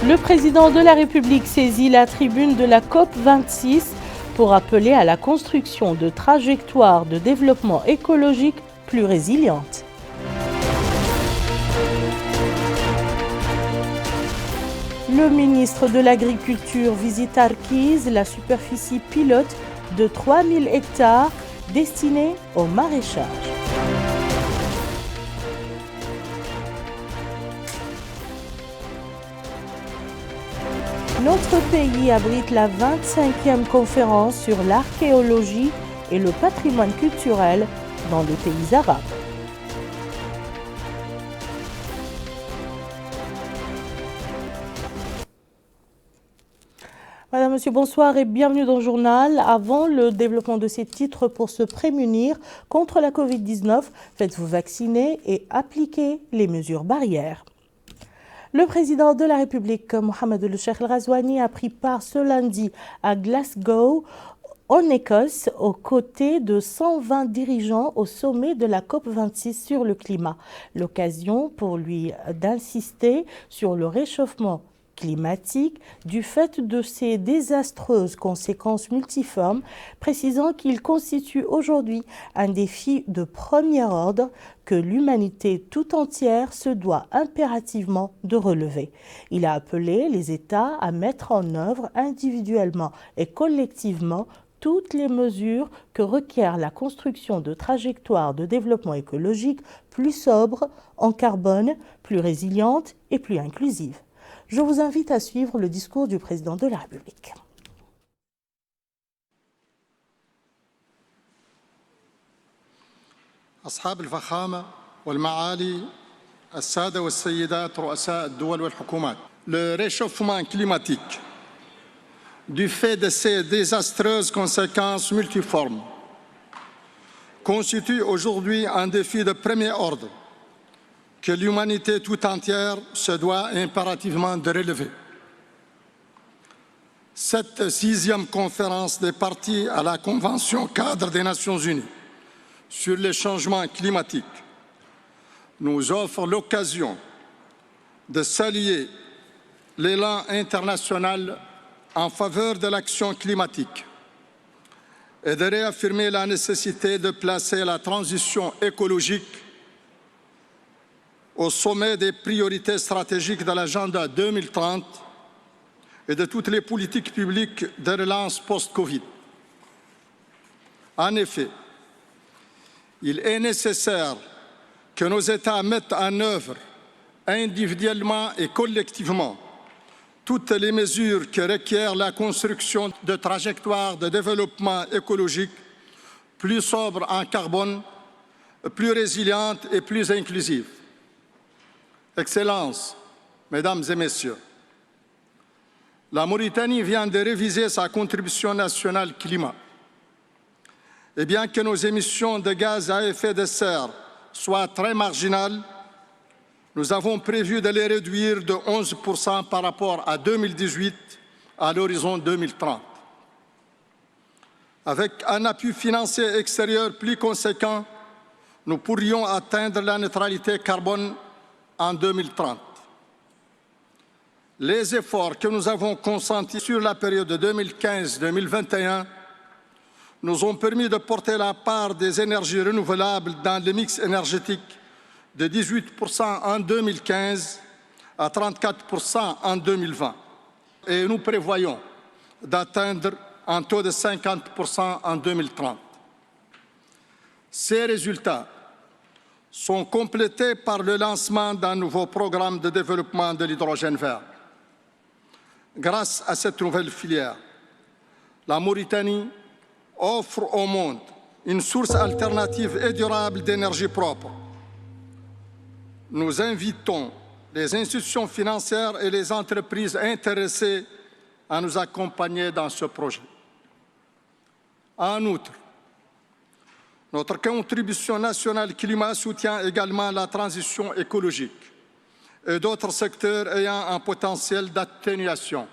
Le président de la République saisit la tribune de la COP26 pour appeler à la construction de trajectoires de développement écologique plus résilientes. Le ministre de l'Agriculture visite Arquiz, la superficie pilote de 3000 hectares destinée au maraîchage. Notre pays abrite la 25e conférence sur l'archéologie et le patrimoine culturel dans les pays arabes. Madame, Monsieur, bonsoir et bienvenue dans le journal. Avant le développement de ces titres pour se prémunir contre la Covid-19, faites-vous vacciner et appliquez les mesures barrières. Le président de la République, Mohamed El Cheikh El Ghazouani, a pris part ce lundi à Glasgow, en Écosse, aux côtés de 120 dirigeants au sommet de la COP26 sur le climat. L'occasion pour lui d'insister sur le réchauffement climatique du fait de ces désastreuses conséquences multiformes, précisant qu'il constitue aujourd'hui un défi de premier ordre que l'humanité tout entière se doit impérativement de relever. Il a appelé les États à mettre en œuvre individuellement et collectivement toutes les mesures que requiert la construction de trajectoires de développement écologique plus sobres en carbone, plus résilientes et plus inclusives. Je vous invite à suivre le discours du président de la République. أصحاب الفخامة والمعالي السادة والسيدات رؤساء الدول والحكومات. Le réchauffement climatique, du fait de ses désastreuses conséquences multiformes, constitue aujourd'hui un défi de premier ordre que l'humanité tout entière se doit impérativement de relever. Cette 6e conférence des parties à la Convention cadre des Nations Unies sur les changements climatiques nous offre l'occasion de saluer l'élan international en faveur de l'action climatique et de réaffirmer la nécessité de placer la transition écologique au sommet des priorités stratégiques de l'agenda 2030 et de toutes les politiques publiques de relance post-Covid. En effet, il est nécessaire que nos États mettent en œuvre individuellement et collectivement toutes les mesures qui requièrent la construction de trajectoires de développement écologique plus sobres en carbone, plus résilientes et plus inclusives. Excellences, Mesdames et Messieurs, la Mauritanie vient de réviser sa contribution nationale climat. Et bien que nos émissions de gaz à effet de serre soient très marginales, nous avons prévu de les réduire de 11% par rapport à 2018 à l'horizon 2030. Avec un appui financier extérieur plus conséquent, nous pourrions atteindre la neutralité carbone en 2030. Les efforts que nous avons consentis sur la période 2015-2021 nous ont permis de porter la part des énergies renouvelables dans le mix énergétique de 18% en 2015 à 34% en 2020. Et nous prévoyons d'atteindre un taux de 50% en 2030. Ces résultats sont complétés par le lancement d'un nouveau programme de développement de l'hydrogène vert. Grâce à cette nouvelle filière, la Mauritanie offre au monde une source alternative et durable d'énergie propre. Nous invitons les institutions financières et les entreprises intéressées à nous accompagner dans ce projet. En outre, notre contribution nationale climat soutient également la transition écologique et d'autres secteurs ayant un potentiel d'atténuation,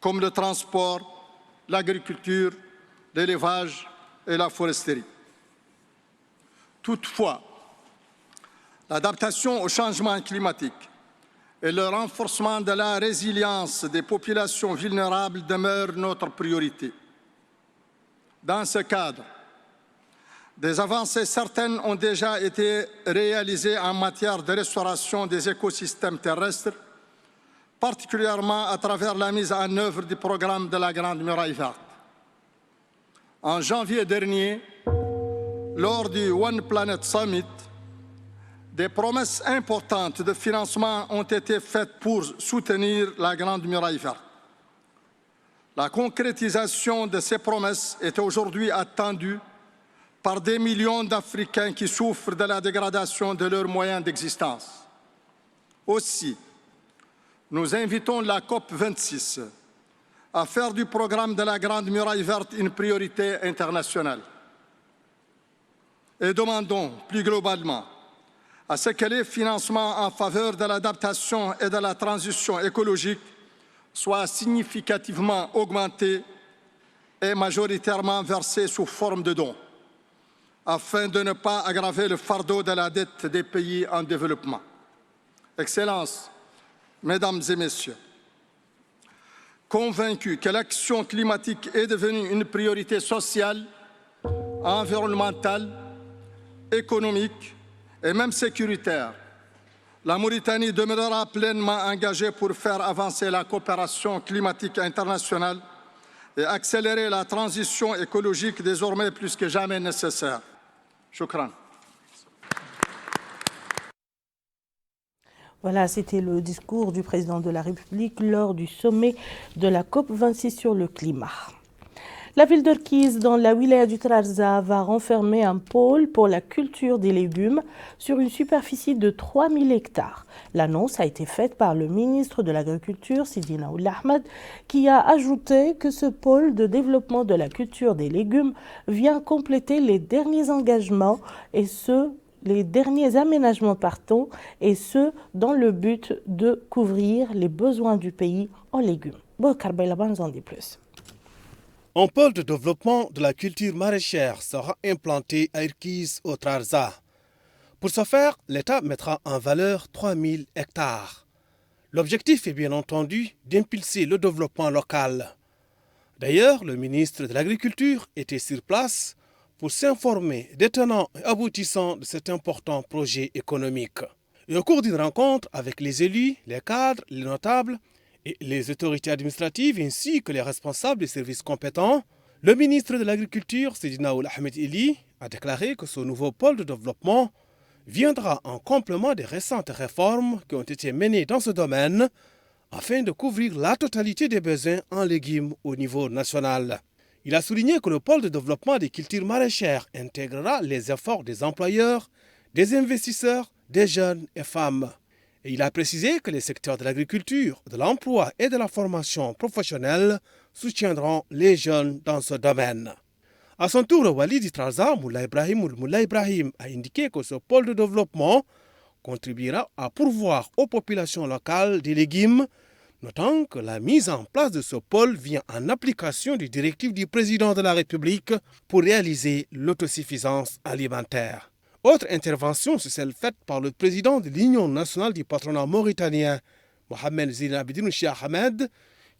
comme le transport, l'agriculture, l'élevage et la foresterie. Toutefois, l'adaptation au changement climatique et le renforcement de la résilience des populations vulnérables demeure notre priorité. Dans ce cadre, des avancées certaines ont déjà été réalisées en matière de restauration des écosystèmes terrestres, particulièrement à travers la mise en œuvre du programme de la Grande Muraille Verte. En janvier dernier, lors du One Planet Summit, des promesses importantes de financement ont été faites pour soutenir la Grande Muraille Verte. La concrétisation de ces promesses est aujourd'hui attendue par des millions d'Africains qui souffrent de la dégradation de leurs moyens d'existence. Aussi, nous invitons la COP26 à faire du programme de la Grande Muraille Verte une priorité internationale. Et demandons plus globalement à ce que les financements en faveur de l'adaptation et de la transition écologique soient significativement augmentés et majoritairement versés sous forme de dons, afin de ne pas aggraver le fardeau de la dette des pays en développement. Excellences, Mesdames et Messieurs, convaincus que l'action climatique est devenue une priorité sociale, environnementale, économique et même sécuritaire, la Mauritanie demeurera pleinement engagée pour faire avancer la coopération climatique internationale et accélérer la transition écologique désormais plus que jamais nécessaire. Shukran. Voilà, c'était le discours du président de la République lors du sommet de la COP26 sur le climat. La ville d'Orkiz, dans la wilaya du Trarza, va renfermer un pôle pour la culture des légumes sur une superficie de 3000 hectares. L'annonce a été faite par le ministre de l'Agriculture, Sidina Ould Ahmed, qui a ajouté que ce pôle de développement de la culture des légumes vient compléter les derniers engagements les derniers aménagements et ce, dans le but de couvrir les besoins du pays en légumes. Bokar Baylaban nous en dit plus. Un pôle de développement de la culture maraîchère sera implanté à Orkiz au Trarza. Pour ce faire, l'État mettra en valeur 3000 hectares. L'objectif est bien entendu d'impulser le développement local. D'ailleurs, le ministre de l'Agriculture était sur place pour s'informer des tenants et aboutissants de cet important projet économique. Et au cours d'une rencontre avec les élus, les cadres, les notables et les autorités administratives ainsi que les responsables des services compétents, le ministre de l'Agriculture, Sidina Ould Ahmed Eli, a déclaré que ce nouveau pôle de développement viendra en complément des récentes réformes qui ont été menées dans ce domaine afin de couvrir la totalité des besoins en légumes au niveau national. Il a souligné que le pôle de développement des cultures maraîchères intégrera les efforts des employeurs, des investisseurs, des jeunes et femmes. Et il a précisé que les secteurs de l'agriculture, de l'emploi et de la formation professionnelle soutiendront les jeunes dans ce domaine. À son tour, le Wali du Trarza, Moulay Ibrahim, a indiqué que ce pôle de développement contribuera à pourvoir aux populations locales des légumes, notant que la mise en place de ce pôle vient en application des directives du président de la République pour réaliser l'autosuffisance alimentaire. Autre intervention, c'est celle faite par le président de l'Union nationale du patronat mauritanien, Mohamed Zine Abidine Cheikh Ahmed,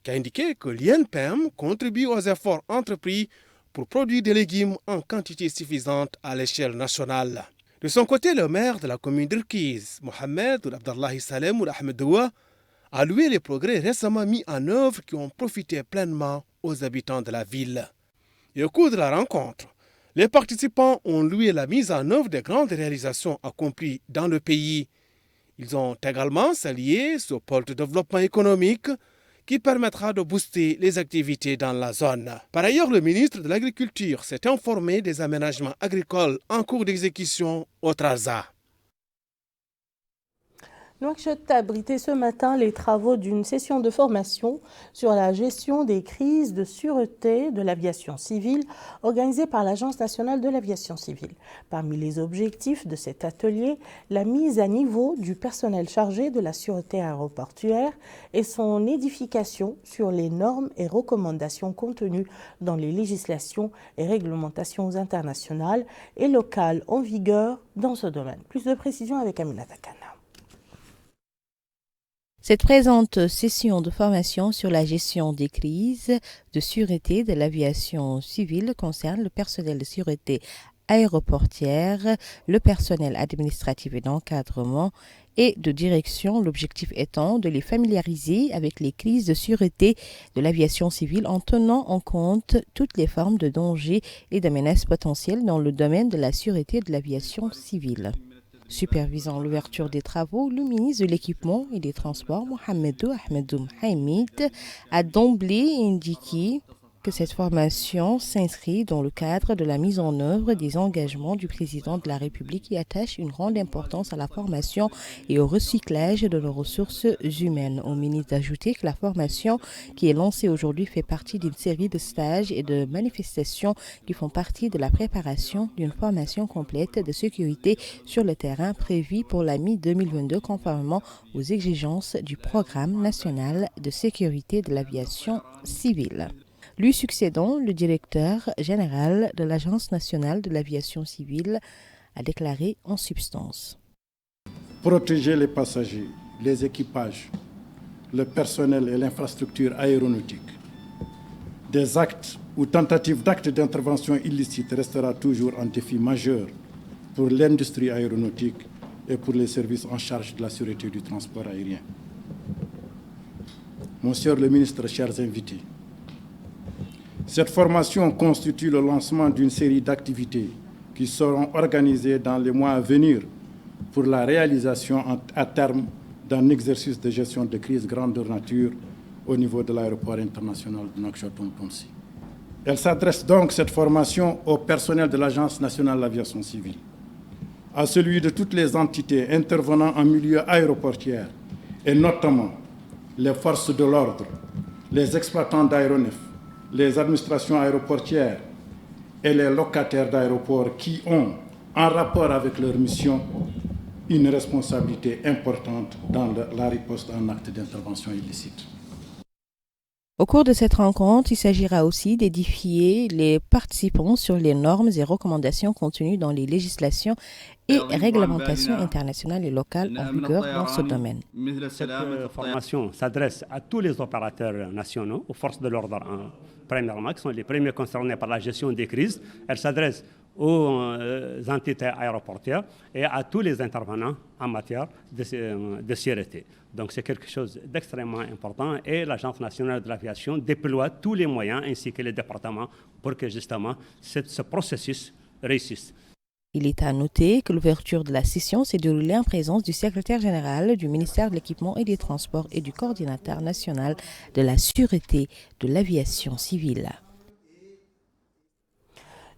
qui a indiqué que l'INPM contribue aux efforts entrepris pour produire des légumes en quantité suffisante à l'échelle nationale. De son côté, le maire de la commune d'Orkiz, Mohamed Ould Abdallahi Salem Ould Ahmed Doua, a loué les progrès récemment mis en œuvre qui ont profité pleinement aux habitants de la ville. Et au cours de la rencontre, les participants ont loué la mise en œuvre des grandes réalisations accomplies dans le pays. Ils ont également salué ce pôle de développement économique qui permettra de booster les activités dans la zone. Par ailleurs, le ministre de l'Agriculture s'est informé des aménagements agricoles en cours d'exécution au Trarza. Nouakchott a abrité ce matin les travaux d'une session de formation sur la gestion des crises de sûreté de l'aviation civile organisée par l'Agence nationale de l'aviation civile. Parmi les objectifs de cet atelier, la mise à niveau du personnel chargé de la sûreté aéroportuaire et son édification sur les normes et recommandations contenues dans les législations et réglementations internationales et locales en vigueur dans ce domaine. Plus de précisions avec Aminata Kana. Cette présente session de formation sur la gestion des crises de sûreté de l'aviation civile concerne le personnel de sûreté aéroportière, le personnel administratif et d'encadrement et de direction, l'objectif étant de les familiariser avec les crises de sûreté de l'aviation civile en tenant en compte toutes les formes de dangers et de menaces potentielles dans le domaine de la sûreté de l'aviation civile. Supervisant l'ouverture des travaux, le ministre de l'Équipement et des Transports, Mohamedou Ahmedou Hamid, a d'emblée indiqué que cette formation s'inscrit dans le cadre de la mise en œuvre des engagements du président de la République qui attache une grande importance à la formation et au recyclage de nos ressources humaines. Au ministre d'ajouter que la formation qui est lancée aujourd'hui fait partie d'une série de stages et de manifestations qui font partie de la préparation d'une formation complète de sécurité sur le terrain prévue pour la mi-2022 conformément aux exigences du Programme national de sécurité de l'aviation civile. Lui succédant, le directeur général de l'Agence nationale de l'aviation civile a déclaré en substance. Protéger les passagers, les équipages, le personnel et l'infrastructure aéronautique des actes ou tentatives d'actes d'intervention illicite restera toujours un défi majeur pour l'industrie aéronautique et pour les services en charge de la sûreté du transport aérien. Monsieur le ministre, chers invités, cette formation constitue le lancement d'une série d'activités qui seront organisées dans les mois à venir pour la réalisation à terme d'un exercice de gestion de crise grandeur nature au niveau de l'aéroport international de Nouakchott-Tonnessy. Elle s'adresse donc, cette formation, au personnel de l'Agence nationale de l'aviation civile, à celui de toutes les entités intervenant en milieu aéroportuaire, et notamment les forces de l'ordre, les exploitants d'aéronefs, les administrations aéroportuaires et les locataires d'aéroports qui ont, en rapport avec leur mission, une responsabilité importante dans la riposte à un acte d'intervention illicite. Au cours de cette rencontre, il s'agira aussi d'édifier les participants sur les normes et recommandations contenues dans les législations et réglementations internationales et locales en vigueur dans ce domaine. Cette formation s'adresse à tous les opérateurs nationaux, aux forces de l'ordre premièrement, qui sont les premiers concernés par la gestion des crises. Elle s'adresse aux entités aéroportuaires et à tous les intervenants en matière de sûreté. Donc c'est quelque chose d'extrêmement important et l'Agence nationale de l'aviation déploie tous les moyens ainsi que les départements pour que justement ce processus réussisse. Il est à noter que l'ouverture de la session s'est déroulée en présence du secrétaire général du ministère de l'Équipement et des Transports et du coordinateur national de la sûreté de l'aviation civile.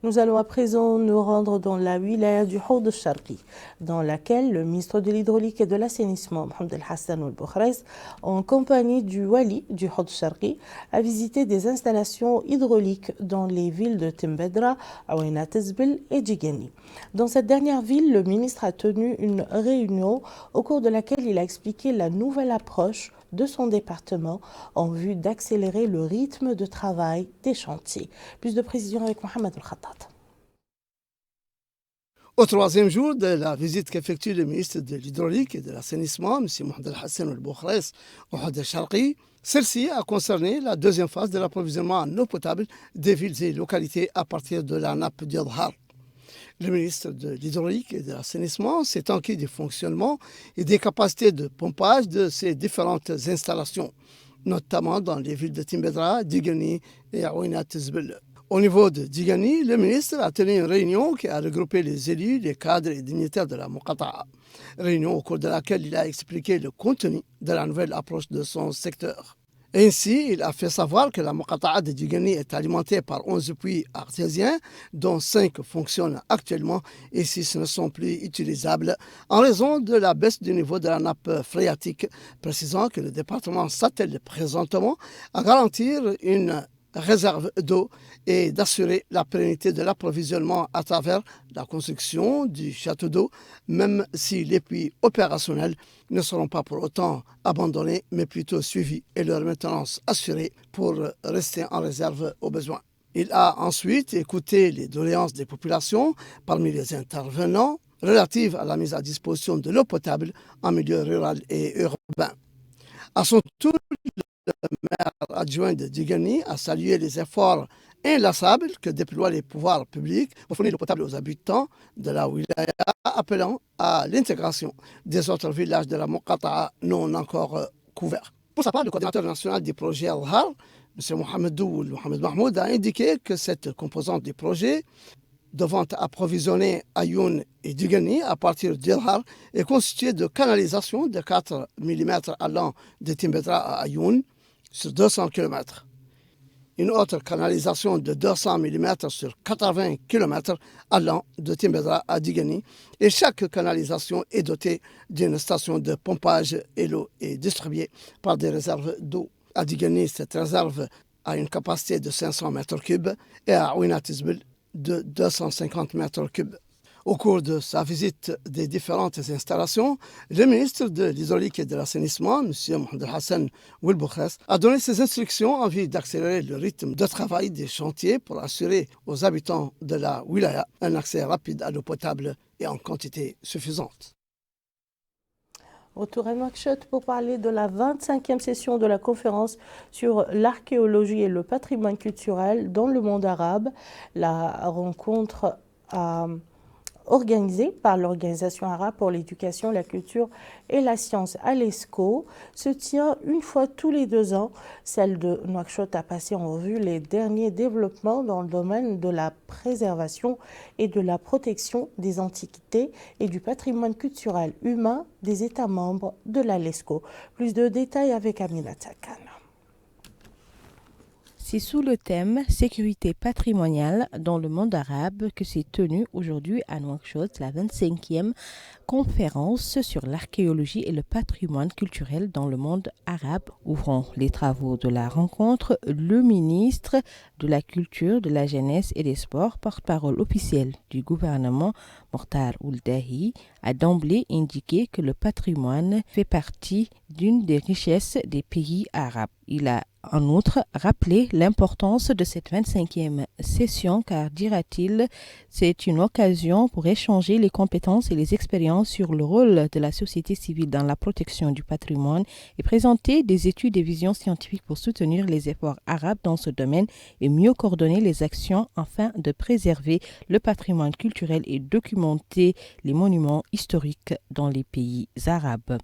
Nous allons à présent nous rendre dans la wilaya du Houd al-Sharqi, dans laquelle le ministre de l'Hydraulique et de l'Assainissement, Mohamed El Hassan al-Boukhraïs, en compagnie du wali du Houd al-Sharqi, a visité des installations hydrauliques dans les villes de Timbedra, Aouina Tezbil et Djigani. Dans cette dernière ville, le ministre a tenu une réunion au cours de laquelle il a expliqué la nouvelle approche de son département en vue d'accélérer le rythme de travail des chantiers. Plus de précisions avec Mohamed El-Khattat. Au troisième jour de la visite qu'effectue le ministre de l'Hydraulique et de l'Assainissement, M. Mohamed El Hassan al-Boukhraïs, au Houd al-Sharqi, celle-ci a concerné la deuxième phase de l'approvisionnement en eau potable des villes et localités à partir de la nappe du Adhar. Le ministre de l'Hydraulique et de l'Assainissement s'est enquis du fonctionnement et des capacités de pompage de ces différentes installations, notamment dans les villes de Timbedra, Djigani et Aouina Tezbil. Au niveau de Djigani, le ministre a tenu une réunion qui a regroupé les élus, les cadres et dignitaires de la Muqata'a. Réunion au cours de laquelle il a expliqué le contenu de la nouvelle approche de son secteur. Ainsi, il a fait savoir que la Muqata'a de Djigani est alimentée par 11 puits artésiens, dont 5 fonctionnent actuellement et 6 ne sont plus utilisables en raison de la baisse du niveau de la nappe phréatique, précisant que le département s'attelle présentement à garantir une réserve d'eau et d'assurer la pérennité de l'approvisionnement à travers la construction du château d'eau, même si les puits opérationnels ne seront pas pour autant abandonnés, mais plutôt suivis et leur maintenance assurée pour rester en réserve aux besoins. Il a ensuite écouté les doléances des populations parmi les intervenants relatives à la mise à disposition de l'eau potable en milieu rural et urbain. À son tour, le maire adjoint de Digani a salué les efforts inlassables que déploient les pouvoirs publics pour fournir l'eau potable aux habitants de la wilaya, appelant à l'intégration des autres villages de la Muqata'a non encore couverts. Pour sa part, le coordinateur national du projet Al-Har, M. Mohamed Mahmoud, a indiqué que cette composante du projet devant approvisionner Ayoun et Digani à partir d'Al-Har est constituée de canalisations de 4 mm allant de Timbedra à Ayoun sur 200 km. Une autre canalisation de 200 mm sur 80 km allant de Timbedra à Digani, et chaque canalisation est dotée d'une station de pompage et l'eau est distribuée par des réserves d'eau. À Digani, cette réserve a une capacité de 500 m3 et à Ouinat Izbil de 250 m3. Au cours de sa visite des différentes installations, le ministre de l'Hydraulique et de l'Assainissement, M. Mohamed Hassan Wilboukhres, a donné ses instructions en vue d'accélérer le rythme de travail des chantiers pour assurer aux habitants de la wilaya un accès rapide à l'eau potable et en quantité suffisante. Retour à Nouakchott pour parler de la 25e session de la conférence sur l'archéologie et le patrimoine culturel dans le monde arabe. La rencontre organisée par l'Organisation arabe pour l'éducation, la culture et la science à l'ESCO se tient une fois tous les 2 ans. Celle de Nouakchott a passé en revue les derniers développements dans le domaine de la préservation et de la protection des antiquités et du patrimoine culturel humain des États membres de la LESCO. Plus de détails avec Aminata Khan. C'est sous le thème « Sécurité patrimoniale dans le monde arabe » que s'est tenue aujourd'hui à Nouakchott la 25e conférence sur l'archéologie et le patrimoine culturel dans le monde arabe. Ouvrant les travaux de la rencontre, le ministre de la Culture, de la Jeunesse et des Sports, porte-parole officiel du gouvernement, Mokhtar Ould Dahi, a d'emblée indiqué que le patrimoine fait partie d'une des richesses des pays arabes. Il a en outre rappelé l'importance de cette 25e session car, dira-t-il, c'est une occasion pour échanger les compétences et les expériences sur le rôle de la société civile dans la protection du patrimoine et présenter des études et visions scientifiques pour soutenir les efforts arabes dans ce domaine et mieux coordonner les actions afin de préserver le patrimoine culturel et documenter les monuments historiques dans les pays arabes.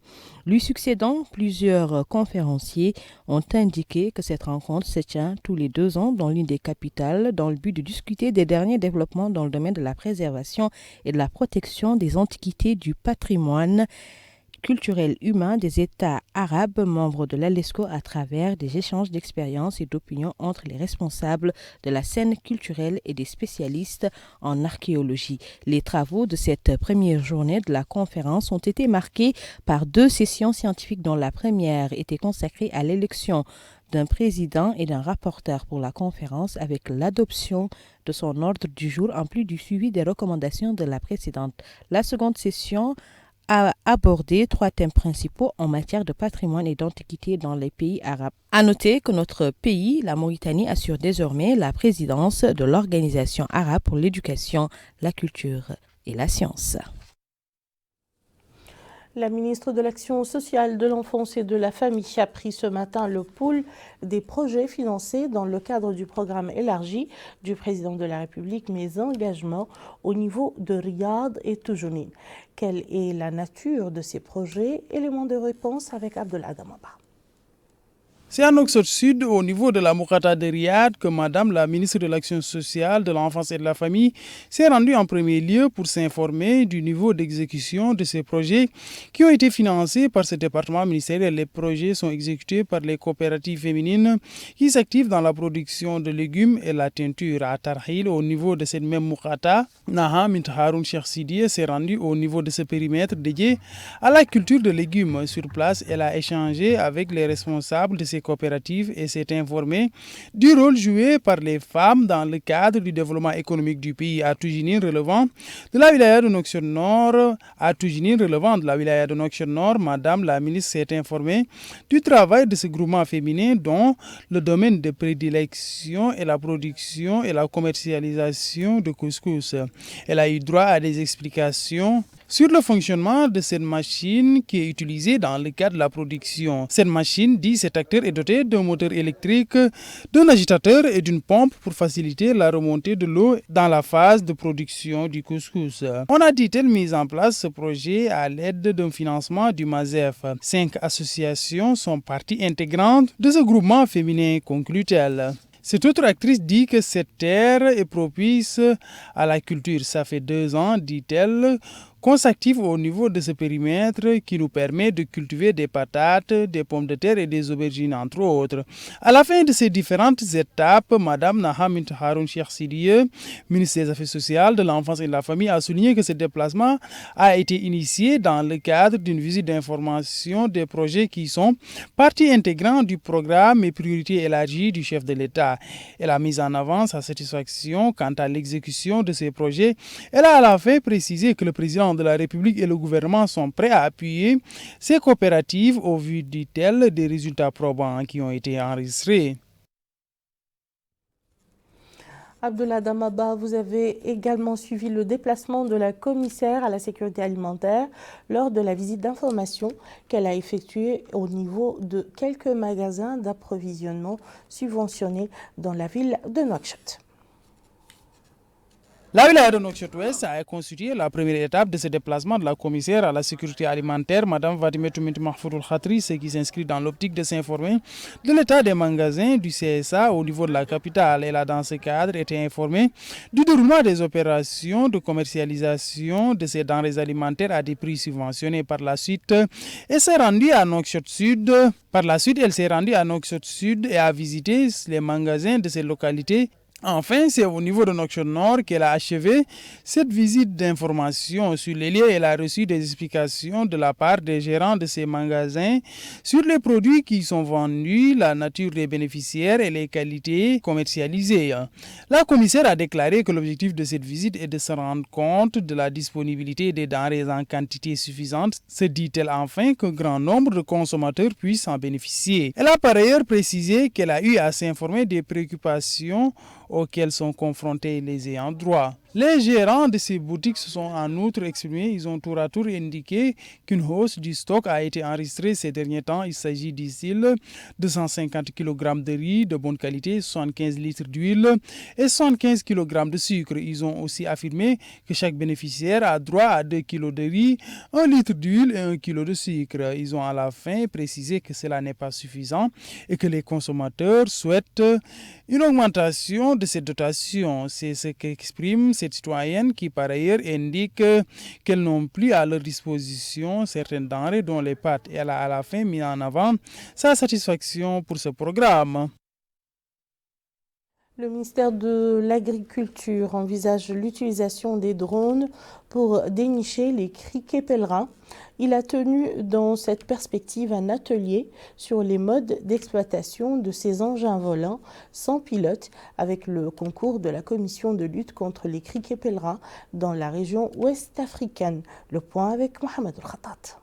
Lui succédant, plusieurs conférenciers ont indiqué que cette rencontre se tient tous les 2 ans dans l'une des capitales dans le but de discuter des derniers développements dans le domaine de la préservation et de la protection des antiquités du patrimoine culturel humain des États arabes membres de l'ALESCO à travers des échanges d'expériences et d'opinions entre les responsables de la scène culturelle et des spécialistes en archéologie. Les travaux de cette première journée de la conférence ont été marqués par 2 sessions scientifiques dont la première était consacrée à l'élection d'un président et d'un rapporteur pour la conférence avec l'adoption de son ordre du jour en plus du suivi des recommandations de la précédente. La seconde session a abordé 3 thèmes principaux en matière de patrimoine et d'antiquité dans les pays arabes. À noter que notre pays, la Mauritanie, assure désormais la présidence de l'Organisation arabe pour l'éducation, la culture et la science. La ministre de l'Action sociale, de l'Enfance et de la Famille a pris ce matin le pouls des projets financés dans le cadre du programme élargi du président de la République, Mes engagements au niveau de Riyad et Toujounine. Quelle est la nature de ces projets? Élément de réponse avec Abdullah Damaba. C'est à Nouakchott Sud, au niveau de la Muqata'a de Riyad, que Madame la ministre de l'Action sociale, de l'Enfance et de la Famille s'est rendue en premier lieu pour s'informer du niveau d'exécution de ces projets qui ont été financés par ce département ministériel. Les projets sont exécutés par les coopératives féminines qui s'activent dans la production de légumes et la teinture. À Tarhil, au niveau de cette même Muqata'a, Naha Mint Haroun Cheikh Sidiye s'est rendue au niveau de ce périmètre dédié à la culture de légumes. Sur place, elle a échangé avec les responsables de ces coopératives et s'est informée du rôle joué par les femmes dans le cadre du développement économique du pays. À Toujounine, relevant de la wilaya de Nouakchott Nord, Madame la ministre s'est informée du travail de ce groupement féminin dont le domaine de prédilection est la production et la commercialisation de couscous. Elle a eu droit à des explications sur le fonctionnement de cette machine qui est utilisée dans le cadre de la production. Cette machine, dit cet acteur, est dotée d'un moteur électrique, d'un agitateur et d'une pompe pour faciliter la remontée de l'eau dans la phase de production du couscous. On a dit-elle mis en place ce projet à l'aide d'un financement du MASEF. 5 associations sont partie intégrante de ce groupement féminin, conclut-elle. Cette autre actrice dit que cette terre est propice à la culture. Ça fait 2 ans, dit-elle, qu'on s'active au niveau de ce périmètre qui nous permet de cultiver des patates, des pommes de terre et des aubergines, entre autres. À la fin de ces différentes étapes, Mme Nahamint Haroun Cheikh Sidiye, ministre des Affaires sociales, de l'Enfance et de la Famille, a souligné que ce déplacement a été initié dans le cadre d'une visite d'information des projets qui sont partie intégrante du programme et priorités élargies du chef de l'État. Elle a mis en avant sa satisfaction quant à l'exécution de ces projets. Elle a à la fin précisé que le président de la République et le gouvernement sont prêts à appuyer ces coopératives au vu, dit-elle, des résultats probants qui ont été enregistrés. Abdullah Damaba, vous avez également suivi le déplacement de la commissaire à la sécurité alimentaire lors de la visite d'information qu'elle a effectuée au niveau de quelques magasins d'approvisionnement subventionnés dans la ville de Nouakchott. La wilaya de Nouakchott-Ouest a constitué la première étape de ce déplacement de la commissaire à la sécurité alimentaire, Mme Vadimetou Minti Mahfoudoul Khatri, ce qui s'inscrit dans l'optique de s'informer de l'état des magasins du CSA au niveau de la capitale. Elle a dans ce cadre été informée du déroulement des opérations de commercialisation de ces denrées alimentaires à des prix subventionnés. Par la suite, elle s'est rendue à Nouakchott-Sud. Elle s'est rendue à Nouakchott-Sud et a visité les magasins de ces localités. Enfin, c'est au niveau de Nouakchott-Nord qu'elle a achevé cette visite d'information sur les lieux. Elle a reçu des explications de la part des gérants de ces magasins sur les produits qui sont vendus, la nature des bénéficiaires et les qualités commercialisées. La commissaire a déclaré que l'objectif de cette visite est de se rendre compte de la disponibilité des denrées en quantité suffisante. Se dit-elle enfin qu'un grand nombre de consommateurs puissent en bénéficier. Elle a par ailleurs précisé qu'elle a eu à s'informer des préoccupations auxquels sont confrontés les ayants droit. Les gérants de ces boutiques se sont en outre exprimés. Ils ont tour à tour indiqué qu'une hausse du stock a été enregistrée ces derniers temps. Il s'agit, disent-ils, de 150 kg de riz de bonne qualité, 75 litres d'huile et 75 kg de sucre. Ils ont aussi affirmé que chaque bénéficiaire a droit à 2 kg de riz, 1 litre d'huile et 1 kg de sucre. Ils ont à la fin précisé que cela n'est pas suffisant et que les consommateurs souhaitent une augmentation de cette dotation. C'est ce qu'exprime cette citoyenne qui par ailleurs indique qu'elles n'ont plus à leur disposition certaines denrées dont les pâtes. Elle a à la fin mis en avant sa satisfaction pour ce programme. Le ministère de l'Agriculture envisage l'utilisation des drones pour dénicher les criquets pèlerins. Il a tenu dans cette perspective un atelier sur les modes d'exploitation de ces engins volants sans pilote avec le concours de la commission de lutte contre les criquets pèlerins dans la région ouest africaine. Le point avec Mohamed El-Khattat.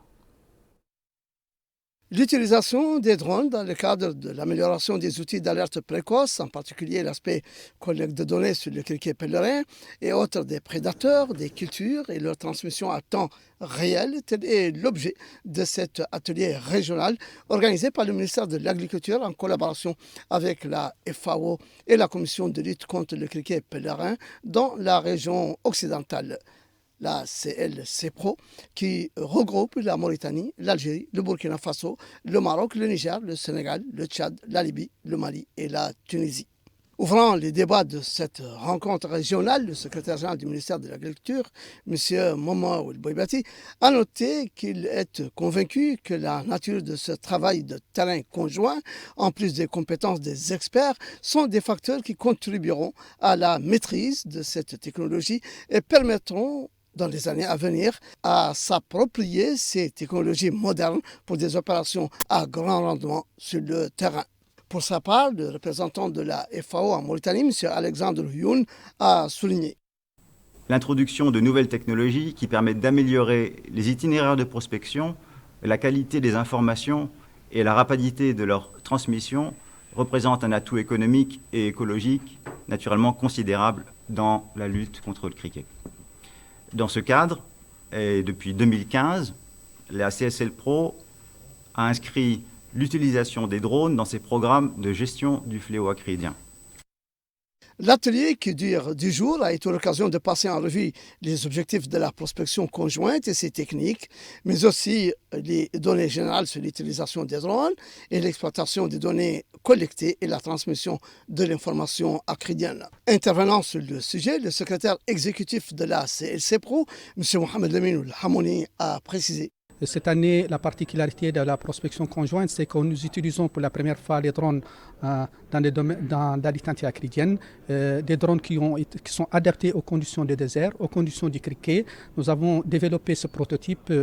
L'utilisation des drones dans le cadre de l'amélioration des outils d'alerte précoce, en particulier l'aspect collecte de données sur le criquet pèlerin et autres des prédateurs, des cultures et leur transmission à temps réel, tel est l'objet de cet atelier régional organisé par le ministère de l'Agriculture en collaboration avec la FAO et la commission de lutte contre le criquet pèlerin dans la région occidentale. La CLCPRO, qui regroupe la Mauritanie, l'Algérie, le Burkina Faso, le Maroc, le Niger, le Sénégal, le Tchad, la Libye, le Mali et la Tunisie. Ouvrant les débats de cette rencontre régionale, le secrétaire général du ministère de l'Agriculture, M. Momo Ouelboibati, a noté qu'il est convaincu que la nature de ce travail de terrain conjoint, en plus des compétences des experts, sont des facteurs qui contribueront à la maîtrise de cette technologie et permettront dans les années à venir, à s'approprier ces technologies modernes pour des opérations à grand rendement sur le terrain. Pour sa part, le représentant de la FAO en Mauritanie, M. Alexandre Youn, a souligné l'introduction de nouvelles technologies qui permettent d'améliorer les itinéraires de prospection, la qualité des informations et la rapidité de leur transmission représente un atout économique et écologique naturellement considérable dans la lutte contre le criquet. Dans ce cadre, Et depuis 2015, la CSL Pro a inscrit l'utilisation des drones dans ses programmes de gestion du fléau acridien. L'atelier qui dure 10 jours a été l'occasion de passer en revue les objectifs de la prospection conjointe et ses techniques, mais aussi les données générales sur l'utilisation des drones et l'exploitation des données collectées et la transmission de l'information acridienne. Intervenant sur le sujet, le secrétaire exécutif de la CLC Pro, M. Mohamed Lamine Hamouni, a précisé. Cette année, la particularité de la prospection conjointe, c'est que nous utilisons pour la première fois les drones dans l'identité acridienne, des drones qui sont adaptés aux conditions du désert, aux conditions du criquet. Nous avons développé ce prototype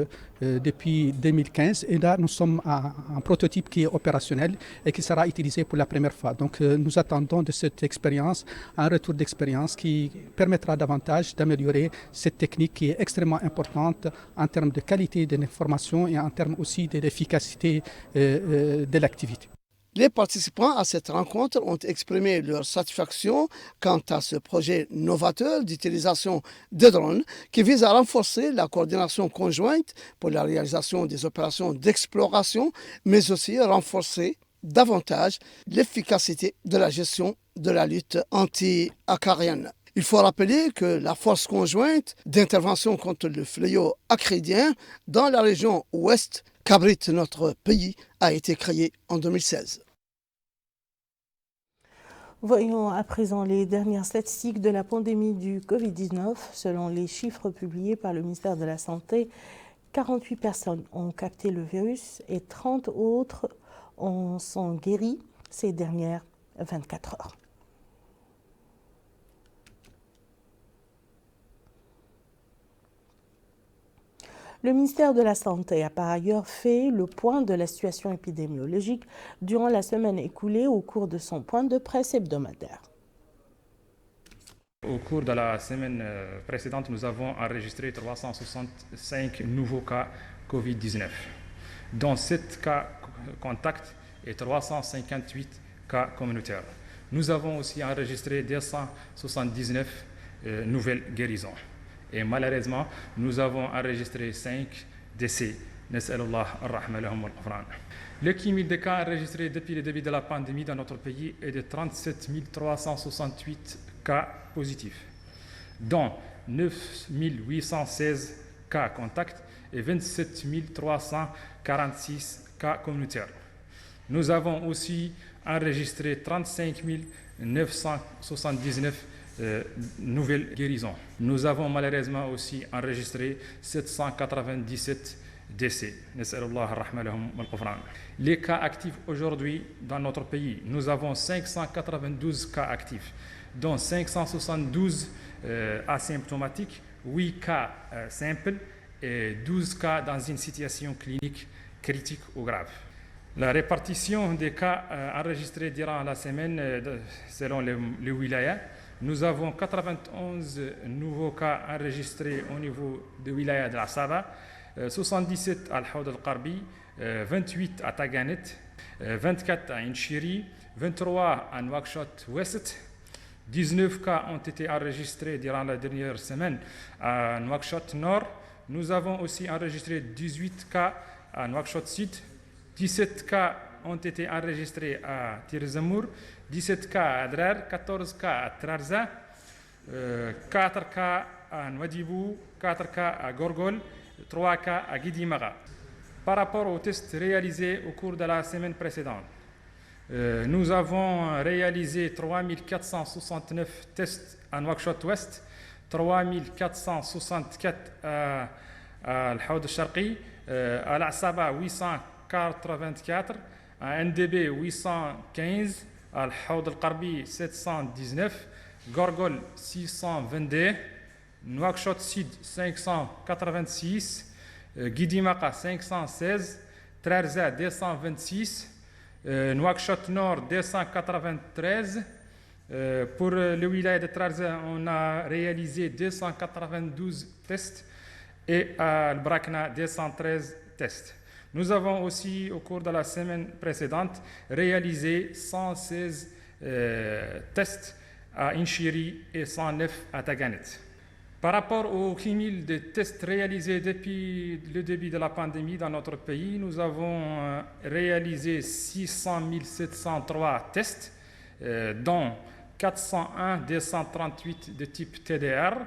depuis 2015 et là, nous sommes à un prototype qui est opérationnel et qui sera utilisé pour la première fois. Donc, nous attendons de cette expérience un retour d'expérience qui permettra davantage d'améliorer cette technique qui est extrêmement importante en termes de qualité de l'information et en termes aussi de l'efficacité de l'activité. Les participants à cette rencontre ont exprimé leur satisfaction quant à ce projet novateur d'utilisation de drones qui vise à renforcer la coordination conjointe pour la réalisation des opérations d'exploration, mais aussi renforcer davantage l'efficacité de la gestion de la lutte anti-acarienne. Il faut rappeler que la force conjointe d'intervention contre le fléau acridien dans la région ouest qu'abrite notre pays a été créée en 2016. Voyons à présent les dernières statistiques de la pandémie du Covid-19. Selon les chiffres publiés par le ministère de la Santé, 48 personnes ont capté le virus et 30 autres en sont guéries ces dernières 24 heures. Le ministère de la Santé a par ailleurs fait le point de la situation épidémiologique durant la semaine écoulée au cours de son point de presse hebdomadaire. Au cours de la semaine précédente, nous avons enregistré 365 nouveaux cas Covid-19, dont 7 cas contacts et 358 cas communautaires. Nous avons aussi enregistré 279 nouvelles guérisons. Et malheureusement, nous avons enregistré 5 décès. Le cumul des cas enregistrés depuis le début de la pandémie dans notre pays est de 37 368 cas positifs, dont 9 816 cas contacts et 27 346 cas communautaires. Nous avons aussi enregistré 35 979 nouvelles guérisons. Nous avons malheureusement aussi enregistré 797 décès. Les cas actifs aujourd'hui dans notre pays, nous avons 592 cas actifs, dont 572 asymptomatiques, 8 cas simples et 12 cas dans une situation clinique critique ou grave. La répartition des cas enregistrés durant la semaine selon les wilayas, nous avons 91 nouveaux cas enregistrés au niveau de wilaya de la Saba, 77 à Al-Hawd al-Qarbi, 28 à Taganet, 24 à Inchiri, 23 à Nouakchott-Ouest. 19 cas ont été enregistrés durant la dernière semaine à Nouakchott-Nord. Nous avons aussi enregistré 18 cas à Nouakchott-Sud. 17 cas ont été enregistrés à Tirzamour, 17 cas à Adrar, 14 cas à Trarza, 4 cas à Nouadhibou, 4 cas à Gorgol, 3 cas à Guidimaga. Par rapport aux tests réalisés au cours de la semaine précédente, nous avons réalisé 3469 tests à Nouakchott-Ouest, 3464 à Al-Hawd al-Sharqi, à l'Asaba 884, à NDB 815, à Al-Hawd al-Qarbi 719, Gorgol 622, Nouakchott Sud 586, Guidimaqa 516, Trarza 226, Nouakchott Nord 293. Pour le wilaya de Trarza, on a réalisé 292 tests et à Al-Brakna 213 tests. Nous avons aussi, au cours de la semaine précédente, réalisé 116 tests à Inchiri et 109 à Taganet. Par rapport au cumul de tests réalisés depuis le début de la pandémie dans notre pays, nous avons réalisé 600 703 tests, dont 401 238 de type TDR,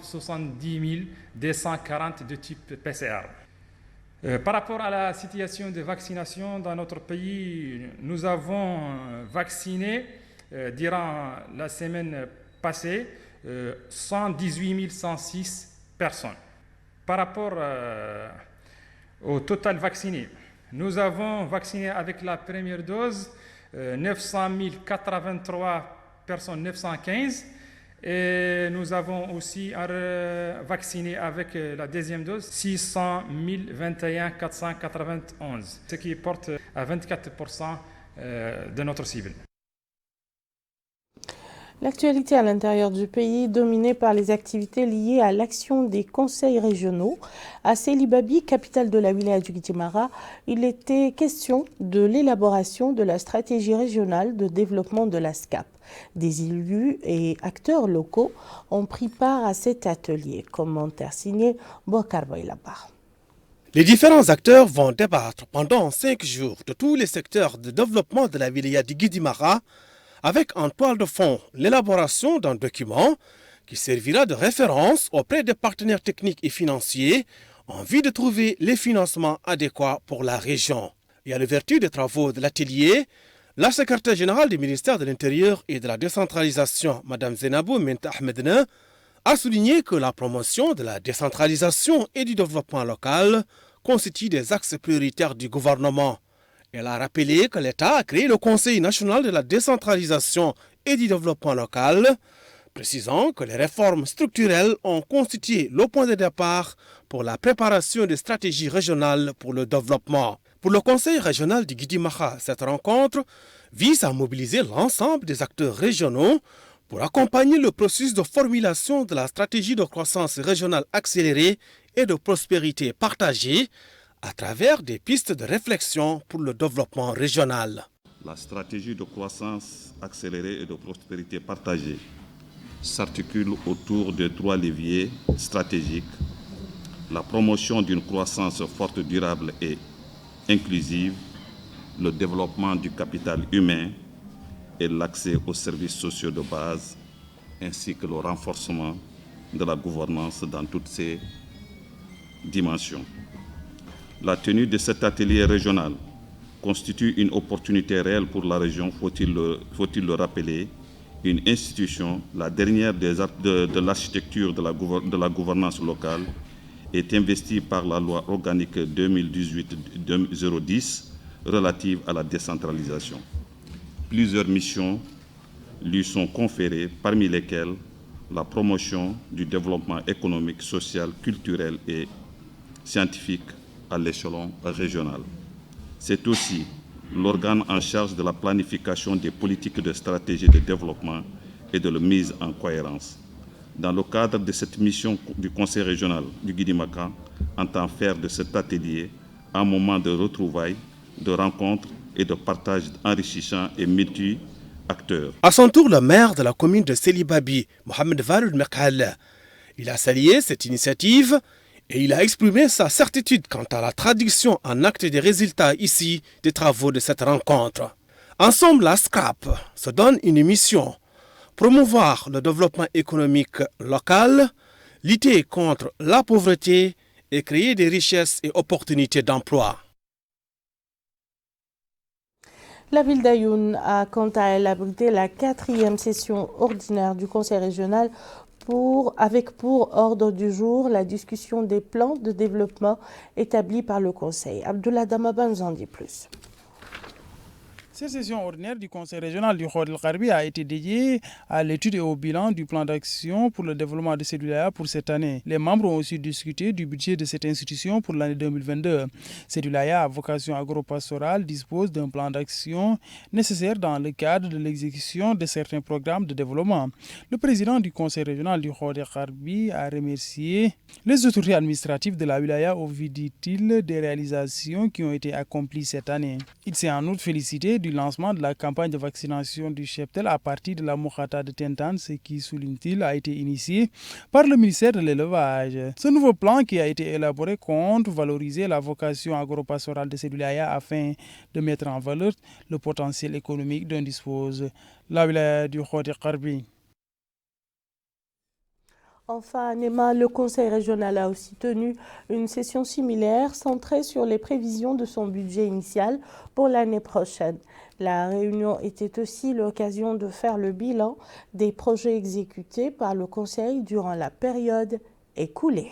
70 240 de type PCR. Par rapport à la situation de vaccination dans notre pays, nous avons vacciné durant la semaine passée 118 106 personnes. Par rapport au total vacciné, nous avons vacciné avec la première dose 900 083 personnes, 915, et nous avons aussi vacciné avec la deuxième dose 600 021 491, ce qui porte à 24% de notre cible. L'actualité à l'intérieur du pays dominée par les activités liées à l'action des conseils régionaux. À Sélibabi, capitale de la wilaya du Guitimara, il était question de l'élaboration de la stratégie régionale de développement de la SCAP. Des élus et acteurs locaux ont pris part à cet atelier. Commentaire signé Bokar Boylaba. Les différents acteurs vont débattre pendant 5 jours de tous les secteurs de développement de la wilaya du Guitimara, avec en toile de fond l'élaboration d'un document qui servira de référence auprès des partenaires techniques et financiers en vue de trouver les financements adéquats pour la région. Et à la vertu des travaux de l'atelier, la secrétaire générale du ministère de l'Intérieur et de la décentralisation, Mme Zainabou Minta Ahmedna, a souligné que la promotion de la décentralisation et du développement local constitue des axes prioritaires du gouvernement. Elle a rappelé que l'État a créé le Conseil national de la décentralisation et du développement local, précisant que les réformes structurelles ont constitué le point de départ pour la préparation des stratégies régionales pour le développement. Pour le Conseil régional du Guitimara, cette rencontre vise à mobiliser l'ensemble des acteurs régionaux pour accompagner le processus de formulation de la stratégie de croissance régionale accélérée et de prospérité partagée, à travers des pistes de réflexion pour le développement régional. La stratégie de croissance accélérée et de prospérité partagée s'articule autour de 3 leviers stratégiques: la promotion d'une croissance forte, durable et inclusive, le développement du capital humain et l'accès aux services sociaux de base, ainsi que le renforcement de la gouvernance dans toutes ses dimensions. La tenue de cet atelier régional constitue une opportunité réelle pour la région, faut-il le rappeler, une institution, la dernière de l'architecture de la gouvernance locale, est investie par la loi organique 2018-010 relative à la décentralisation. Plusieurs missions lui sont conférées, parmi lesquelles la promotion du développement économique, social, culturel et scientifique à l'échelon régional. C'est aussi l'organe en charge de la planification des politiques de stratégie de développement et de la mise en cohérence. Dans le cadre de cette mission du Conseil régional du Guidimaka, entend faire de cet atelier un moment de retrouvailles, de rencontres et de partage enrichissant et multi-acteurs. À son tour, le maire de la commune de Sélibabi, Mohamed Varoud Mekhal, il a salué cette initiative et il a exprimé sa certitude quant à la traduction en actes des résultats ici des travaux de cette rencontre. Ensemble, la SCAP se donne une mission: promouvoir le développement économique local, lutter contre la pauvreté et créer des richesses et opportunités d'emploi. La ville d'Ayoun a quant à elle abrité la 4e session ordinaire du Conseil régional avec pour ordre du jour la discussion des plans de développement établis par le Conseil. Abdullah Damaban nous en dit plus. Cette session ordinaire du Conseil régional du Khor el-Gharbi a été dédiée à l'étude et au bilan du plan d'action pour le développement de cette wilaya pour cette année. Les membres ont aussi discuté du budget de cette institution pour l'année 2022. Cette wilaya à vocation agro-pastorale dispose d'un plan d'action nécessaire dans le cadre de l'exécution de certains programmes de développement. Le président du Conseil régional du Khor el-Gharbi a remercié les autorités administratives de la wilaya au vu, dit-il, des réalisations qui ont été accomplies cette année. Il s'est en outre félicité du du lancement de la campagne de vaccination du cheptel à partir de la Moukhata de Tintane, ce qui, souligne-t-il, a été initié par le ministère de l'Élevage. Ce nouveau plan qui a été élaboré compte valoriser la vocation agropastorale de cette wilaya afin de mettre en valeur le potentiel économique dont dispose la wilaya du Khouati Karbi. Enfin, à Néma, le Conseil régional a aussi tenu une session similaire centrée sur les prévisions de son budget initial pour l'année prochaine. La réunion était aussi l'occasion de faire le bilan des projets exécutés par le Conseil durant la période écoulée.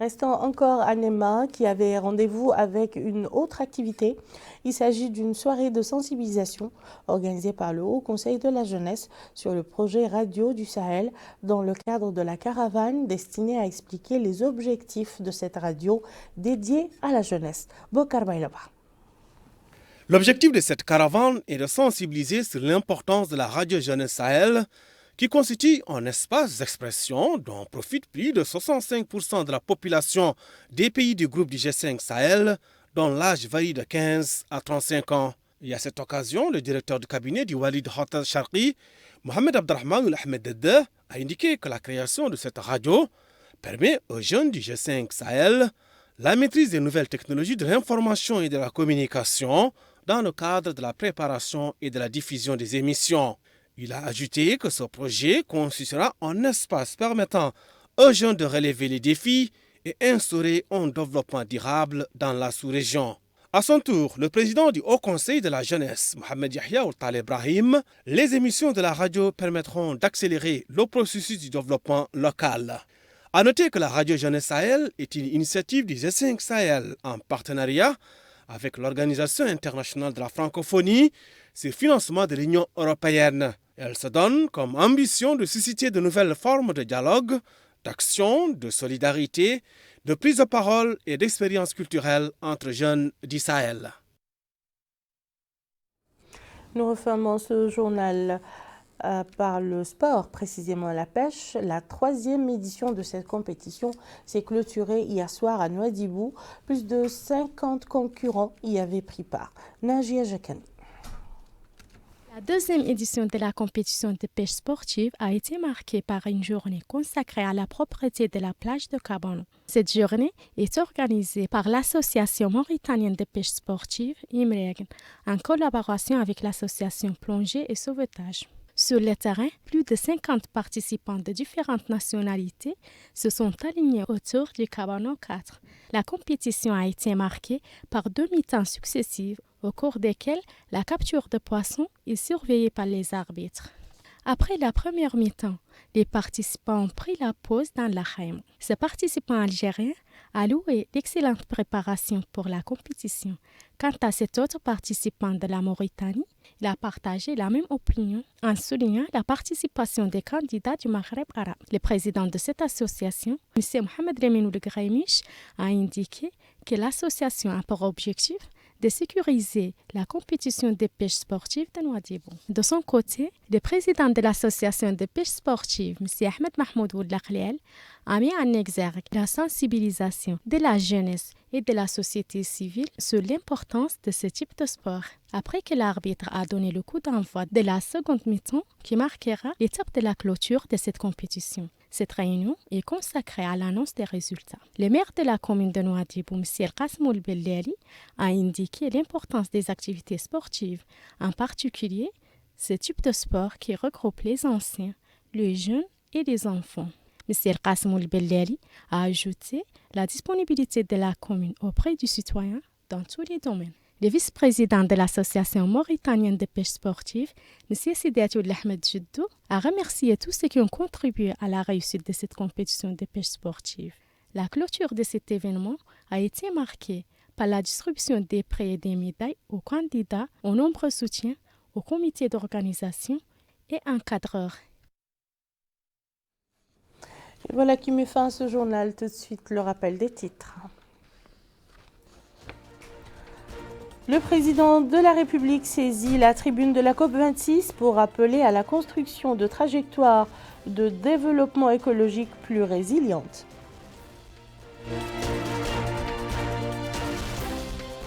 Restons encore à Néma qui avait rendez-vous avec une autre activité. Il s'agit d'une soirée de sensibilisation organisée par le Haut Conseil de la Jeunesse sur le projet Radio du Sahel dans le cadre de la caravane destinée à expliquer les objectifs de cette radio dédiée à la jeunesse. Bokar Bailaba. L'objectif de cette caravane est de sensibiliser sur l'importance de la radio Jeunesse Sahel qui constitue un espace d'expression dont profitent plus de 65% de la population des pays du groupe du G5 Sahel, dont l'âge varie de 15 à 35 ans. Et à cette occasion, le directeur du cabinet du Walid Hotel Sharqi, Mohamed Abdrahman Ahmed Dede, a indiqué que la création de cette radio permet aux jeunes du G5 Sahel la maîtrise des nouvelles technologies de l'information et de la communication dans le cadre de la préparation et de la diffusion des émissions. Il a ajouté que ce projet constituera un espace permettant aux jeunes de relever les défis et instaurer un développement durable dans la sous-région. À son tour, le président du Haut Conseil de la Jeunesse, Mohamed Yahya Ould Ibrahim, les émissions de la radio permettront d'accélérer le processus du développement local. A noter que la radio Jeunesse Sahel est une initiative du G5 Sahel en partenariat avec l'Organisation internationale de la francophonie, c'est financement de l'Union européenne. Elle se donne comme ambition de susciter de nouvelles formes de dialogue, d'action, de solidarité, de prise de parole et d'expérience culturelle entre jeunes du Sahel. Nous refermons ce journal par le sport, précisément la pêche. La 3e édition de cette compétition s'est clôturée hier soir à Nouadhibou. Plus de 50 concurrents y avaient pris part. Najia Jakani. La 2e édition de la compétition de pêche sportive a été marquée par une journée consacrée à la propreté de la plage de Kabano. Cette journée est organisée par l'Association mauritanienne de pêche sportive, IMREG, en collaboration avec l'Association plongée et sauvetage. Sur le terrain, plus de 50 participants de différentes nationalités se sont alignés autour du Kabano 4. La compétition a été marquée par 2 mi-temps successives au cours desquelles la capture de poissons est surveillée par les arbitres. Après la première mi-temps, les participants ont pris la pause dans la Khaïm. Ce participant algérien a loué d'excellentes préparations pour la compétition. Quant à cet autre participant de la Mauritanie, il a partagé la même opinion en soulignant la participation des candidats du Maghreb arabe. Le président de cette association, M. Mohamed Reminoul Graimish, a indiqué que l'association a pour objectif de sécuriser la compétition de pêche sportive de Nouadhibou. De son côté, le président de l'association de pêche sportive, M. Ahmed Mahmoud Ould Akhleel, a mis en exergue la sensibilisation de la jeunesse et de la société civile sur l'importance de ce type de sport. Après que l'arbitre a donné le coup d'envoi de la seconde mi-temps qui marquera l'étape de la clôture de cette compétition. Cette réunion est consacrée à l'annonce des résultats. Le maire de la commune de Nouadhibou, M. Qasmoul Bellali, a indiqué l'importance des activités sportives, en particulier ce type de sport qui regroupe les anciens, les jeunes et les enfants. M. Qasmoul Bellali a ajouté la disponibilité de la commune auprès du citoyen dans tous les domaines. Le vice-président de l'Association mauritanienne de pêche sportive, M. Sidiatoul Ahmed Jiddou, a remercié tous ceux qui ont contribué à la réussite de cette compétition de pêche sportive. La clôture de cet événement a été marquée par la distribution des prix et des médailles aux candidats, aux nombreux soutiens, au comité d'organisation et encadreurs. Et voilà qui met fin à ce journal. Tout de suite, le rappel des titres. Le président de la République saisit la tribune de la COP26 pour appeler à la construction de trajectoires de développement écologique plus résilientes.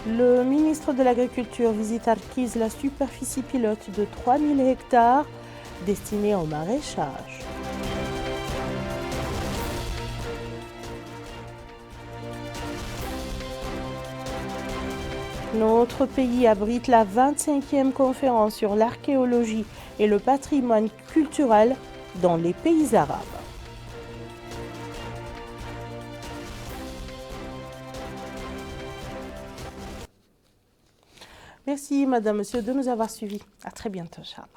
Le ministre de l'Agriculture visite Arquiz la superficie pilote de 3000 hectares destinée au maraîchage. Notre pays abrite la 25e conférence sur l'archéologie et le patrimoine culturel dans les pays arabes. Merci, madame, monsieur, de nous avoir suivis. À très bientôt, Inch'Allah.